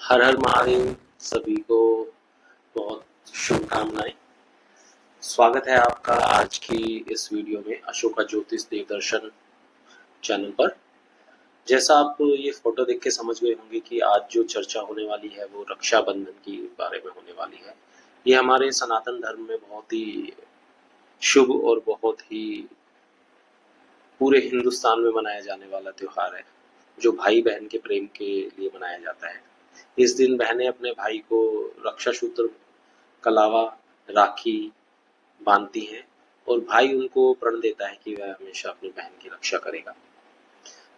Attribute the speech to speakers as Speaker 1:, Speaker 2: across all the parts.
Speaker 1: हर हर महादेव। सभी को बहुत शुभकामनाएं। स्वागत है आपका आज की इस वीडियो में अशोका ज्योतिष देवदर्शन चैनल पर। जैसा आप ये फोटो देख के समझ गए होंगे कि आज जो चर्चा होने वाली है वो रक्षाबंधन की बारे में होने वाली है। ये हमारे सनातन धर्म में बहुत ही शुभ और बहुत ही पूरे हिंदुस्तान में मनाया जाने वाला त्योहार है, जो भाई बहन के प्रेम के लिए मनाया जाता है। इस दिन बहनें अपने भाई को रक्षा सूत्र, कलावा, राखी बांधती हैं और भाई उनको प्रण देता है कि वह हमेशा अपनी बहन की रक्षा करेगा।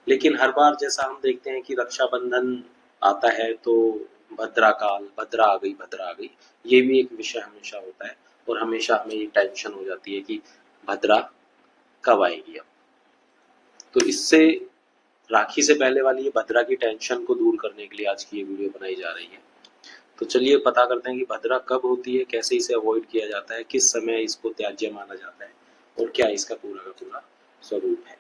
Speaker 1: लेकिन हर बार जैसा हम देखते हैं कि रक्षाबंधन आता है तो भद्रा काल, भद्रा आ गई, भद्रा आ गई, ये भी एक विषय हमेशा होता है और हमेशा हमें ये टेंशन हो जाती है कि भद्रा कब आएगी अब। तो इससे राखी से पहले वाली ये भद्रा की टेंशन को दूर करने के लिए आज की ये वीडियो बनाई जा रही है। तो चलिए पता करते हैं कि भद्रा कब होती है, कैसे इसे अवॉइड किया जाता है, किस समय इसको त्याज्य माना जाता है और क्या इसका पूरा का पूरा स्वरूप है।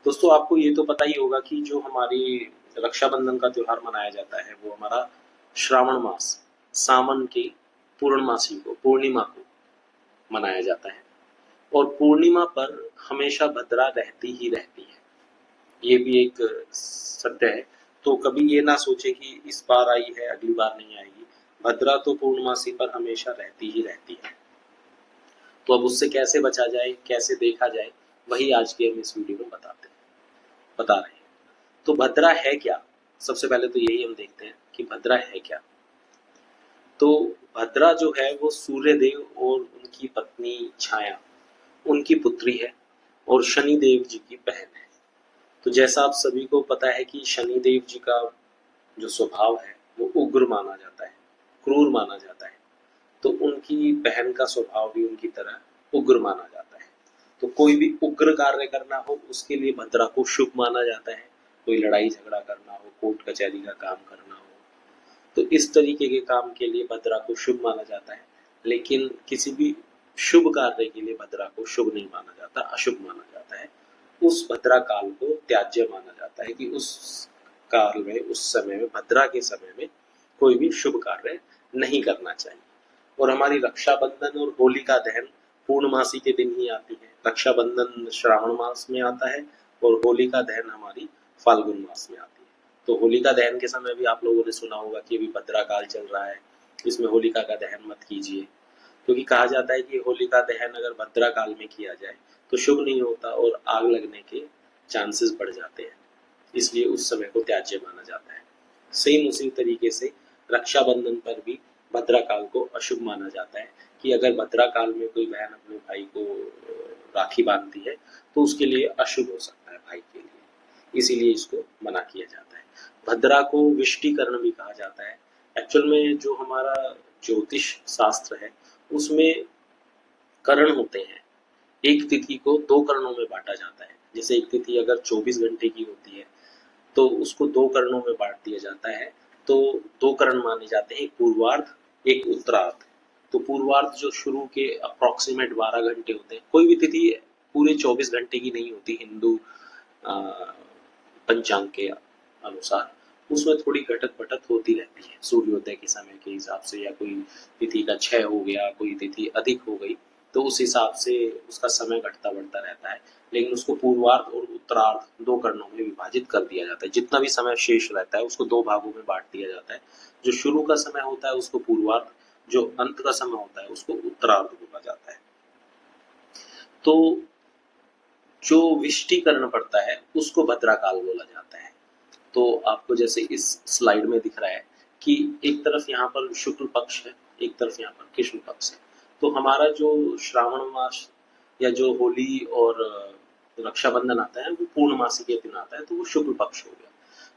Speaker 1: दोस्तों, आपको ये तो पता ही होगा कि जो हमारी रक्षाबंधन का त्योहार मनाया जाता है वो हमारा श्रावण मास, सावन की पूर्णमासी को, पूर्णिमा को मनाया जाता है और पूर्णिमा पर हमेशा भद्रा रहती ही रहती है। ये भी एक सत्य है। तो कभी ये ना सोचे कि इस बार आई है अगली बार नहीं आएगी। भद्रा तो पूर्णमासी पर हमेशा रहती ही रहती है। तो अब उससे कैसे बचा जाए, कैसे देखा जाए, वही आज के हम इस वीडियो में बता रहे हैं। तो भद्रा है क्या? सबसे पहले तो यही हम देखते हैं कि भद्रा है क्या। तो भद्रा जो है वो सूर्य देव और उनकी पत्नी छाया, उनकी पुत्री है और शनि देव जी की बहन है। तो जैसा आप सभी को पता है कि शनि देव जी का जो स्वभाव है वो उग्र माना जाता है, क्रूर माना जाता है। तो उनकी बहन का स्वभाव भी उनकी तरह उग्र माना जाता है। तो कोई भी उग्र कार्य करना हो उसके लिए भद्रा को शुभ माना जाता है। कोई लड़ाई झगड़ा करना हो, कोर्ट कचहरी का काम करना हो, तो इस तरीके के काम के लिए भद्रा को शुभ माना जाता है। लेकिन किसी भी शुभ कार्य के लिए भद्रा को शुभ नहीं माना जाता, अशुभ माना जाता है। उस भद्रा काल को त्याज्य माना जाता है कि उस काल में, उस समय में, भद्रा के समय में कोई भी शुभ कार्य नहीं करना चाहिए। और हमारी रक्षाबंधन और होलिका दहन पूर्णमासी के दिन ही आती है। रक्षाबंधन श्रावण मास में आता है और होलिका दहन हमारी फाल्गुन मास में आती है। तो होलिका दहन के समय भी आप लोगों ने सुना होगा कि अभी भद्रा काल चल रहा है, इसमें होलिका का दहन मत कीजिए, क्योंकि कहा जाता है कि होलिका दहन अगर भद्रा काल में किया जाए तो शुभ नहीं होता और आग लगने के चांसेस बढ़ जाते हैं, इसलिए उस समय को त्याज्य माना जाता है। सेम उसी तरीके से रक्षाबंधन पर भी भद्रा काल को अशुभ माना जाता है कि अगर भद्रा काल में कोई बहन अपने भाई को राखी बांधती है तो उसके लिए अशुभ हो सकता है भाई के लिए, इसीलिए इसको मना किया जाता है। भद्रा को विष्टिकरण भी कहा जाता है। एक्चुअल में जो हमारा ज्योतिष शास्त्र है उसमें करण होते हैं। एक तिथि को दो करणों में बांटा जाता है। जैसे एक तिथि अगर 24 घंटे की होती है तो उसको दो करणों में बांट दिया जाता है। तो दो करण माने जाते हैं, एक पूर्वार्ध, एक उत्तरार्ध। तो पूर्वार्ध जो शुरू के अप्रोक्सीमेट 12 घंटे होते हैं, कोई भी तिथि पूरे 24 घंटे की नहीं होती हिंदू पंचांग के अनुसार, उसमें थोड़ी घटत पटत होती रहती है सूर्योदय के समय के हिसाब से, या कोई तिथि का क्षय हो गया, कोई तिथि अधिक हो गई, तो उस हिसाब से उसका समय घटता बढ़ता रहता है। लेकिन उसको पूर्वार्ध और उत्तरार्ध दो करणों में विभाजित कर दिया जाता है। जितना भी समय शेष रहता है उसको दो भागों में बांट दिया जाता है। जो शुरू का समय होता है उसको पूर्वार्ध, जो अंत का समय होता है उसको उत्तरार्ध बोला जाता है। तो जो विष्टिकरण पड़ता है उसको भद्रा काल बोला जाता है। तो आपको जैसे इस स्लाइड में दिख रहा है कि एक तरफ यहाँ पर शुक्ल पक्ष है, एक तरफ यहाँ पर कृष्ण पक्ष है। तो हमारा जो श्रावण मास या जो होली और रक्षाबंधन आता है वो पूर्णमासी के दिन आता है, तो वो शुक्ल पक्ष हो गया।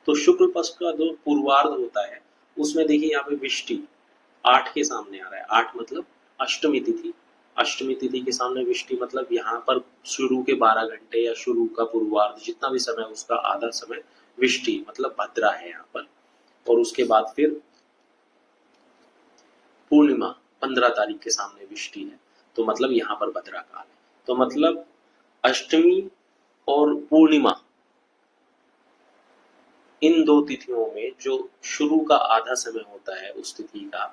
Speaker 1: तो शुक्ल पक्ष का जो पूर्वार्ध होता है उसमें देखिए यहाँ पे विष्टि 8 के सामने आ रहा है। 8 मतलब अष्टमी तिथि। अष्टमी तिथि के सामने विष्टि मतलब यहाँ पर शुरू के 12 घंटे या शुरू का पूर्वार्ध जितना भी समय उसका आधा समय विष्टि मतलब भद्रा है यहाँ पर। और उसके बाद फिर पूर्णिमा 15 तारीख के सामने विष्टि है, तो मतलब यहाँ पर भद्रा काल है। तो मतलब अष्टमी और पूर्णिमा इन दो तिथियों में जो शुरू का आधा समय होता है उस तिथि का,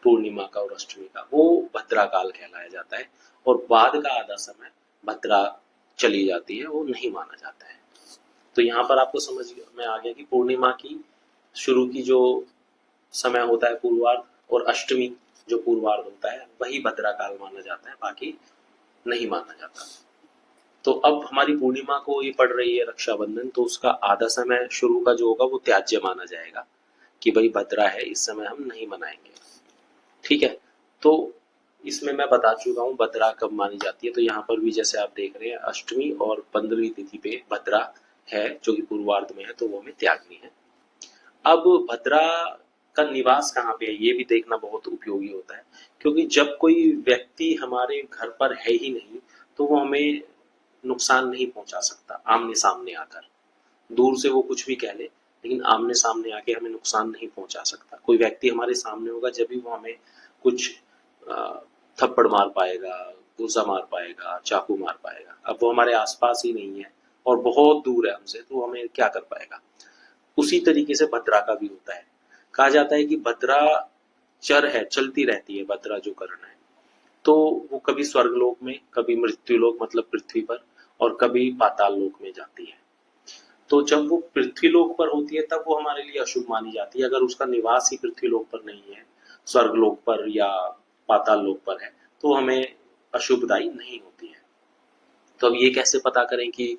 Speaker 1: पूर्णिमा का और अष्टमी का, वो भद्रा काल कहलाया जाता है, और बाद का आधा समय भद्रा चली जाती है, वो नहीं माना जाता है। तो यहाँ पर आपको समझ में आ गया कि पूर्णिमा की शुरू की जो समय होता है पूर्वार्ध, और अष्टमी जो पूर्वार्ध होता है वही भद्रा काल माना जाता है, बाकी नहीं माना जाता। तो अब हमारी पूर्णिमा को ये पड़ रही है रक्षाबंधन, तो उसका आधा समय शुरू का जो होगा वो त्याज्य माना जाएगा कि भाई भद्रा है, इस समय हम नहीं मनाएंगे। ठीक है, तो इसमें मैं बता चुका हूँ भद्रा कब मानी जाती है। तो यहाँ पर भी जैसे आप देख रहे हैं अष्टमी और 15वीं तिथि पे भद्रा है जो कि पूर्वार्ध में है, तो वो हमें त्यागनी है। अब भद्रा का निवास कहाँ पे है ये भी देखना बहुत उपयोगी होता है, क्योंकि जब कोई व्यक्ति हमारे घर पर है ही नहीं तो वो हमें नुकसान नहीं पहुंचा सकता। आमने सामने आकर दूर से वो कुछ भी कह ले, लेकिन आमने सामने आके हमें नुकसान नहीं पहुंचा सकता। कोई व्यक्ति हमारे सामने होगा जब भी वो हमें कुछ थप्पड़ मार पाएगा, गुस्सा मार पाएगा, चाकू मार पाएगा। अब वो हमारे आसपास ही नहीं है और बहुत दूर है हमसे, तो हमें क्या कर पाएगा। उसी तरीके से भद्रा का भी होता है। कहा जाता है कि भद्रा चर है, चलती रहती है भद्रा जो करण है, तो वो कभी स्वर्गलोक में, कभी मृत्युलोक मतलब पृथ्वी पर, और कभी पाताल लोक में जाती है। तो जब वो पृथ्वी लोक पर होती है तब वो हमारे लिए अशुभ मानी जाती है। अगर उसका निवास ही पृथ्वी लोक पर नहीं है, स्वर्ग लोक पर या पाताल लोक पर है, तो हमें अशुभदायी नहीं होती है। तो अब ये कैसे पता करें कि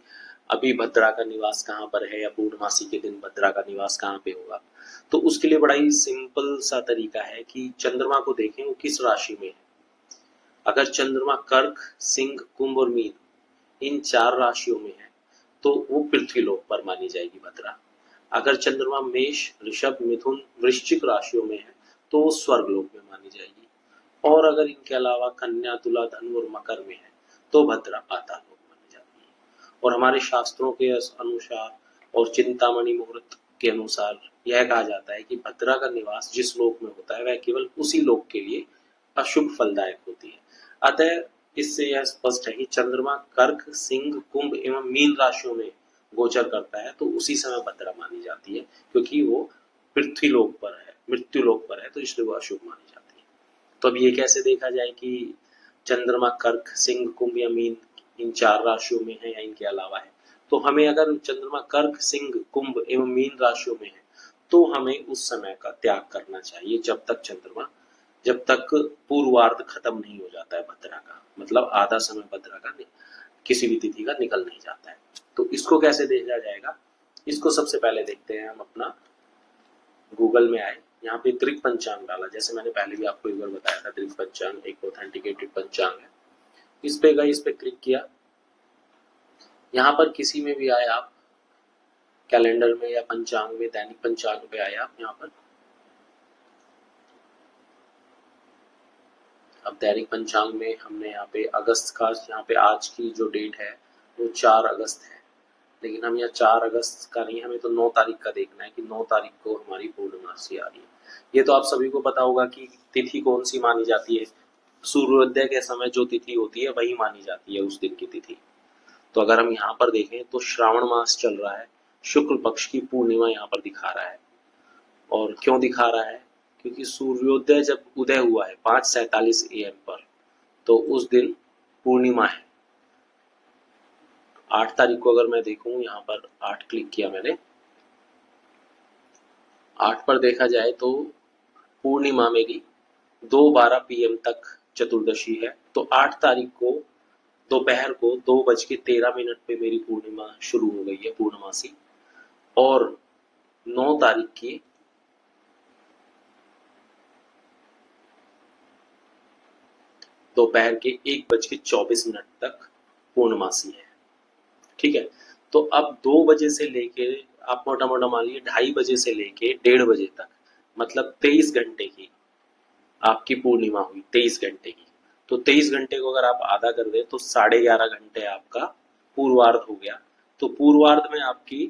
Speaker 1: अभी भद्रा का निवास कहाँ पर है या पूर्णमासी के दिन भद्रा का निवास कहाँ पे होगा। तो उसके लिए बड़ा ही सिंपल सा तरीका है कि चंद्रमा को देखें वो किस राशि में है। अगर चंद्रमा कर्क, सिंह, कुंभ और मीन इन 4 राशियों में है तो वो पृथ्वी लोक पर मानी जाएगी भद्रा। अगर चंद्रमा मेष, ऋषभ, मिथुन, वृश्चिक राशियों में है तो वो स्वर्ग लोक में मानी जाएगी। और अगर इनके अलावा कन्या, तुला, धनु और मकर में है तो भद्रा पाताल लोक मानी जाती है। और हमारे शास्त्रों के अनुसार और चिंतामणि मुहूर्त के अनुसार यह कहा जाता है कि भद्रा का निवास जिस लोक में होता है वह केवल उसी लोक के लिए अशुभ फलदायक होती है। अतः इससे यह स्पष्ट है कि चंद्रमा कर्क, सिंह, कुंभ एवं मीन राशियों में गोचर करता है तो उसी समय भद्रा मानी जाती है, क्योंकि वो पृथ्वी लोक पर है, मृत्यु लोक पर है, तो इसलिए वो अशुभ मानी जाती है। तो अब ये कैसे देखा जाए कि चंद्रमा कर्क, सिंह, कुंभ या मीन इन 4 राशियों में है या इनके अलावा है। तो हमें अगर चंद्रमा कर्क, सिंह, कुंभ एवं मीन राशियों में है तो हमें उस समय का त्याग करना चाहिए जब तक पूर्वार्ध खत्म नहीं हो जाता है भद्रा का, मतलब आधा समय भद्रा का किसी भी तिथि का निकल नहीं जाता है। तो इसको कैसे देखा जाएगा, इसको सबसे पहले देखते हैं हम अपना गूगल में आए, यहाँ पे त्रिक पंचांग डाला। जैसे मैंने पहले भी आपको एक बार बताया था, त्रिक पंचांग एक ऑथेंटिकेटेड पंचांग है। इस पे गए, इस पे क्लिक किया। यहाँ पर किसी में भी आए आप, कैलेंडर में या पंचांग में, दैनिक पंचांग पे आए आप। यहाँ पर अब दैनिक पंचांग में हमने यहाँ पे अगस्त का, यहाँ पे आज की जो डेट है वो 4 अगस्त है, लेकिन हम यहाँ 4 अगस्त का नहीं, हमें तो 9 तारीख का देखना है कि 9 तारीख को हमारी पूर्णमासी आ रही है। ये तो आप सभी को पता होगा कि तिथि कौन सी मानी जाती है, सूर्योदय के समय जो तिथि होती है वही मानी जाती है उस दिन की तिथि। तो अगर हम यहाँ पर देखें तो श्रावण मास चल रहा है, शुक्ल पक्ष की पूर्णिमा यहाँ पर दिखा रहा है। और क्यों दिखा रहा है, क्योंकि सूर्योदय जब उदय हुआ है 5:47 AM पर, तो उस दिन पूर्णिमा है। 8 तारीख को अगर मैं देखूं, यहाँ पर 8 क्लिक किया मैंने, 8 पर देखा जाए तो पूर्णिमा मेरी 2:12 PM तक चतुर्दशी है। तो 8 तारीख को दोपहर को 2:13 पे मेरी पूर्णिमा शुरू हो गई है, पूर्णमासी। और 9 तारीख की दोपहर के 1:24 तक पूर्णमासी है। ठीक है, तो अब 2 बजे से लेके आप मोटा मोटा मान लीजिए 2:30 बजे से लेके 1:30 बजे तक, मतलब 23 घंटे की आपकी पूर्णिमा हुई, 23 घंटे की। तो 23 घंटे को अगर आप आधा कर दें तो 11.5 घंटे आपका पूर्वार्ध हो गया। तो पूर्वार्ध में आपकी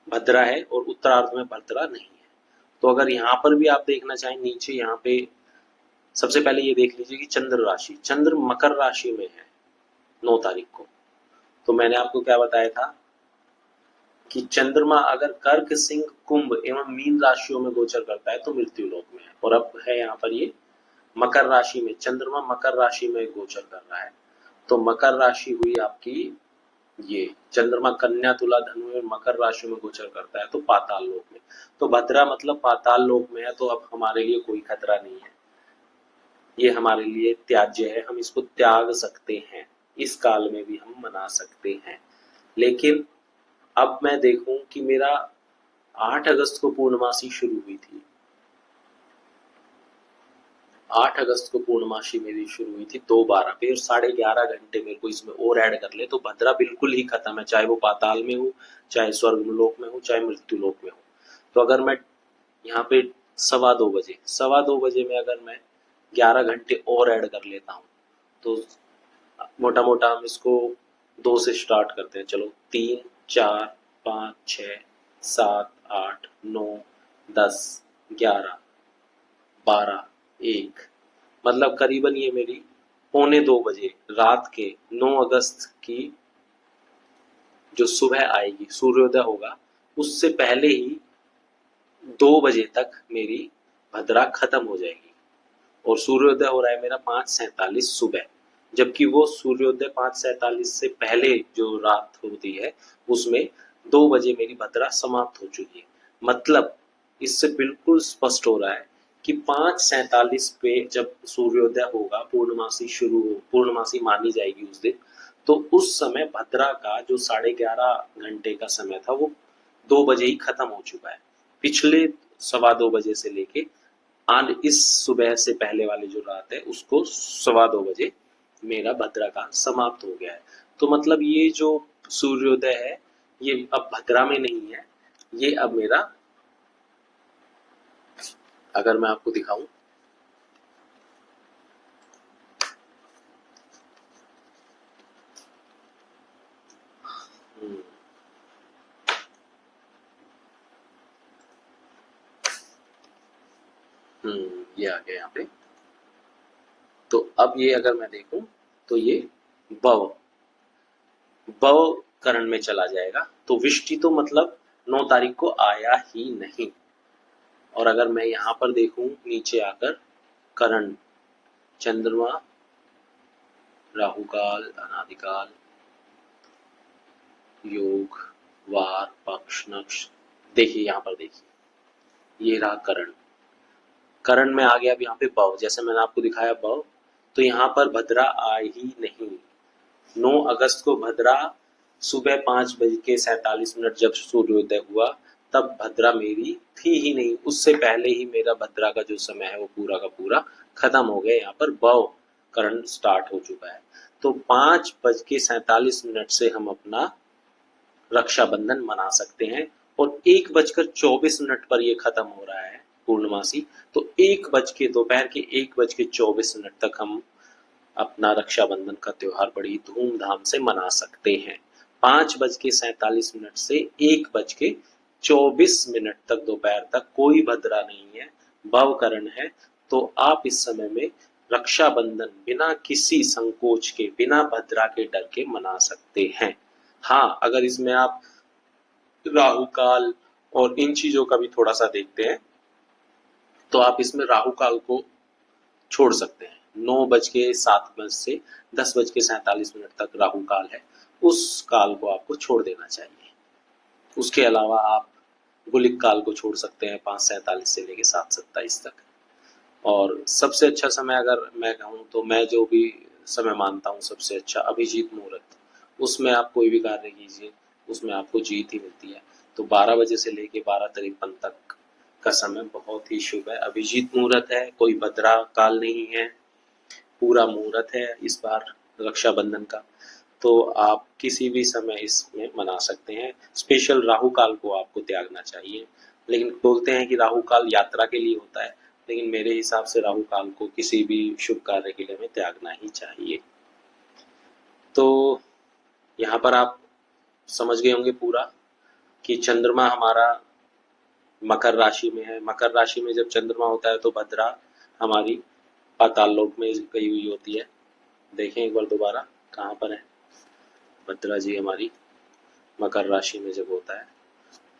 Speaker 1: भद्रा है और उत्तरार्ध में भद्रा नहीं है। तो अगर यहाँ पर भी आप देखना चाहें, नीचे यहाँ पे सबसे पहले ये देख लीजिए कि चंद्र राशि, चंद्र मकर राशि में है 9 तारीख को। तो मैंने आपको क्या बताया था, कि चंद्रमा अगर कर्क, सिंह, कुंभ एवं मीन राशियों में गोचर करता है तो मृत्यु लोक में है। और अब है यहाँ पर ये मकर राशि में, चंद्रमा मकर राशि में गोचर कर रहा है। तो मकर राशि हुई आपकी, ये चंद्रमा कन्या, तुला, धनु और मकर राशि में गोचर करता है तो पाताल लोक में। तो भद्रा मतलब पाताल लोक में है, तो अब हमारे लिए कोई खतरा नहीं है, ये हमारे लिए त्याज्य है, हम इसको त्याग सकते हैं, इस काल में भी हम मना सकते हैं। लेकिन अब मैं देखूं कि मेरा 8 अगस्त को पूर्णमासी शुरू हुई थी, 8 अगस्त को पूर्णमासी मेरी शुरू हुई थी 2:12 पे, और 11.5 घंटे मेरे को इसमें और ऐड कर ले तो भद्रा बिल्कुल ही खत्म है, चाहे वो पाताल में हो, चाहे स्वर्ग लोक में हो, चाहे मृत्यु लोक में हो। तो अगर मैं यहाँ पे 2:15 बजे में अगर मैं 11 घंटे और ऐड कर लेता हूँ तो मोटा मोटा हम इसको 2 से स्टार्ट करते हैं। चलो 3, 4, 5, 6, 7, 8, 9, 10, 11, 12, 1, मतलब करीबन ये मेरी 1:45 रात के 9 अगस्त की जो सुबह आएगी, सूर्योदय होगा, उससे पहले ही 2 बजे तक मेरी भद्रा खत्म हो जाएगी। और सूर्योदय हो रहा है मेरा 5:47 सुबह, जबकि वो सूर्योदय 5:47 से पहले जो रात होती है उसमें 2 बजे मेरी भद्रा समाप्त हो चुकी है। मतलब इससे बिल्कुल स्पष्ट हो रहा है कि 5:47 पे जब सूर्योदय होगा, पूर्णमासी शुरू हो, पूर्णमासी मानी जाएगी उस दिन, तो उस समय भद्रा का जो 11.5 घंटे का समय था वो 2 बजे ही खत्म हो चुका है। पिछले 2:15 बजे से लेके आज इस सुबह से पहले वाली जो रात है उसको 2:15 बजे मेरा भद्रा का समाप्त हो गया है। तो मतलब ये जो सूर्योदय है ये अब भद्रा में नहीं है, ये अब मेरा, अगर मैं आपको दिखाऊं, ये आ गया यहाँ पे। तो अब ये अगर मैं देखूं तो ये बव बव करण में चला जाएगा, तो विष्टि तो मतलब 9 तारीख को आया ही नहीं। और अगर मैं यहाँ पर देखूं नीचे आकर, करण, चंद्रमा, राहुकाल, अनादिकाल, योग, वार, पक्ष, नक्ष, देखिए यहाँ पर देखिए ये रहा करण, करण में आ गया अब यहाँ पे भव, जैसे मैंने आपको दिखाया भव, तो यहाँ पर भद्रा आ ही नहीं। 9 अगस्त को भद्रा सुबह 5:47 जब सूर्योदय हुआ तब भद्रा मेरी थी ही नहीं, उससे पहले ही मेरा भद्रा का जो समय है वो पूरा का पूरा खत्म हो गया। यहाँ पर भव करण स्टार्ट हो चुका है। तो 5:47 से हम अपना रक्षाबंधन मना सकते हैं, और 1:24 पर ये खत्म हो रहा है पूर्णमासी, तो 1 दोपहर के 1:24 तक हम अपना रक्षाबंधन का त्योहार बड़ी धूमधाम से मना सकते हैं। 5:47 से 1:24 तक दोपहर तक कोई भद्रा नहीं है, भवकरण है, तो आप इस समय में रक्षाबंधन बिना किसी संकोच के, बिना भद्रा के डर के मना सकते हैं। हाँ, अगर इसमें आप राहु काल और इन चीजों का भी थोड़ा सा देखते हैं तो आप इसमें राहु काल को छोड़ सकते हैं। 9:07 से 10:47 तक राहु काल है, उस काल को आपको छोड़ देना चाहिए। उसके अलावा आप गुलिक काल को छोड़ सकते हैं 5:47 से लेकर 7:27 तक। और सबसे अच्छा समय अगर मैं कहूँ तो मैं जो भी समय मानता हूँ सबसे अच्छा, अभिजीत मुहूर्त, उसमें आप कोई भी कार्य कीजिए उसमें आपको जीत ही मिलती है। तो 12 बजे से लेके 12:53 तक का समय बहुत ही शुभ है, अभिजीत मुहूर्त है, कोई भद्रा काल नहीं है, पूरा मुहूर्त है इस बार रक्षाबंधन का। तो आप किसी भी समय इसमें मना सकते हैं। स्पेशल राहु काल को आपको त्यागना चाहिए, लेकिन बोलते हैं कि राहु काल यात्रा के लिए होता है, लेकिन मेरे हिसाब से राहु काल को किसी भी शुभ कार्य के लिए हमें त्यागना ही चाहिए। तो यहाँ पर आप समझ गए होंगे पूरा कि चंद्रमा हमारा मकर राशि में है, मकर राशि में जब चंद्रमा होता है तो भद्रा हमारी पाताल लोक में गई हुई होती है। देखें एक बार दोबारा कहाँ पर है भद्रा जी हमारी मकर राशि में जब होता है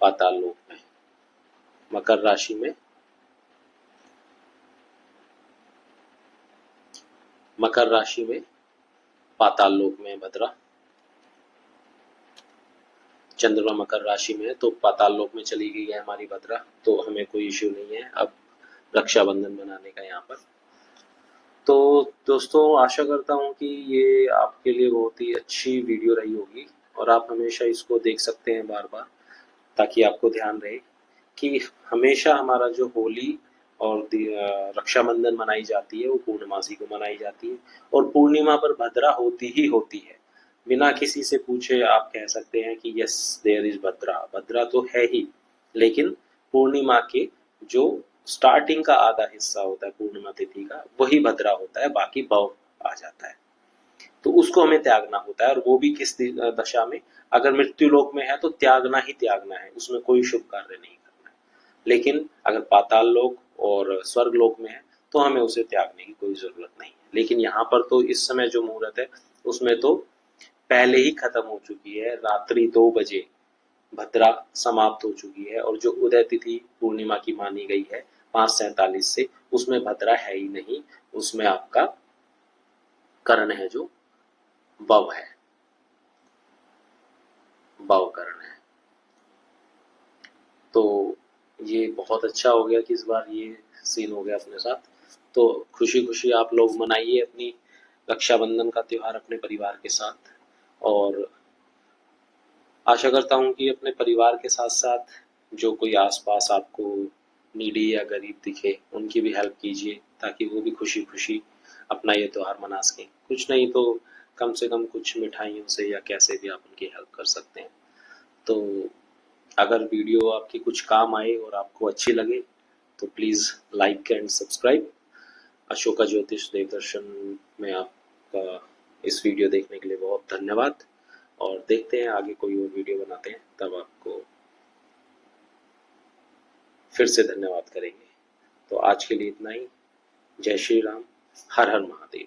Speaker 1: पाताल लोक में। मकर राशि में, मकर राशि में पाताल लोक में भद्रा। चंद्रमा मकर राशि में है तो पाताल लोक में चली गई है हमारी भद्रा, तो हमें कोई इश्यू नहीं है अब रक्षाबंधन बनाने का यहाँ पर। तो दोस्तों आशा करता हूँ कि ये आपके लिए बहुत ही अच्छी वीडियो रही होगी और आप हमेशा इसको देख सकते हैं बार बार, ताकि आपको ध्यान रहे कि हमेशा हमारा जो होली और रक्षाबंधन मनाई जाती है वो पूर्णमासी को मनाई जाती है, और पूर्णिमा पर भद्रा होती ही होती है। बिना किसी से पूछे आप कह सकते हैं कि यस देयर इज भद्रा। भद्रा तो है ही, लेकिन पूर्णिमा के जो स्टार्टिंग का आधा हिस्सा होता है पूर्णिमा तिथि का, वही भद्रा होता है, बाकी भव आ जाता है। तो उसको हमें त्यागना होता है, और वो भी किस दशा में? अगर मृत्यु लोक में है तो त्यागना ही त्यागना है, उसमें कोई शुभ कार्य नहीं करना है। लेकिन अगर पाताल लोक और स्वर्ग लोक में है तो हमें उसे त्यागने की कोई जरूरत नहीं है। लेकिन यहाँ पर तो इस समय जो मुहूर्त है उसमें तो पहले ही खत्म हो चुकी है, रात्रि 2 बजे भद्रा समाप्त हो चुकी है, और जो उदय तिथि पूर्णिमा की मानी गई है 5:47 से, उसमें भद्रा है ही नहीं, उसमें आपका कर्ण है जो बव है, बव कर्ण है। तो ये बहुत अच्छा हो गया कि इस बार ये सीन हो गया अपने साथ। तो खुशी खुशी आप लोग मनाइए अपनी रक्षाबंधन का त्योहार अपने परिवार के साथ, और आशा करता हूँ कि अपने परिवार के साथ साथ जो कोई आसपास आपको नीडी या गरीब दिखे उनकी भी हेल्प कीजिए, ताकि वो भी खुशी खुशी अपना ये त्योहार मना सकें। कुछ नहीं तो कम से कम कुछ मिठाइयों से या कैसे भी आप उनकी हेल्प कर सकते हैं। तो अगर वीडियो आपकी कुछ काम आए और आपको अच्छी लगे तो please like and subscribe. Ashoka ज्योतिष देवदर्शन में आपका इस वीडियो देखने के लिए बहुत धन्यवाद, और देखते हैं आगे कोई और वीडियो बनाते हैं, तब आपको फिर से धन्यवाद करेंगे। तो आज के लिए इतना ही। जय श्री राम, हर हर महादेव।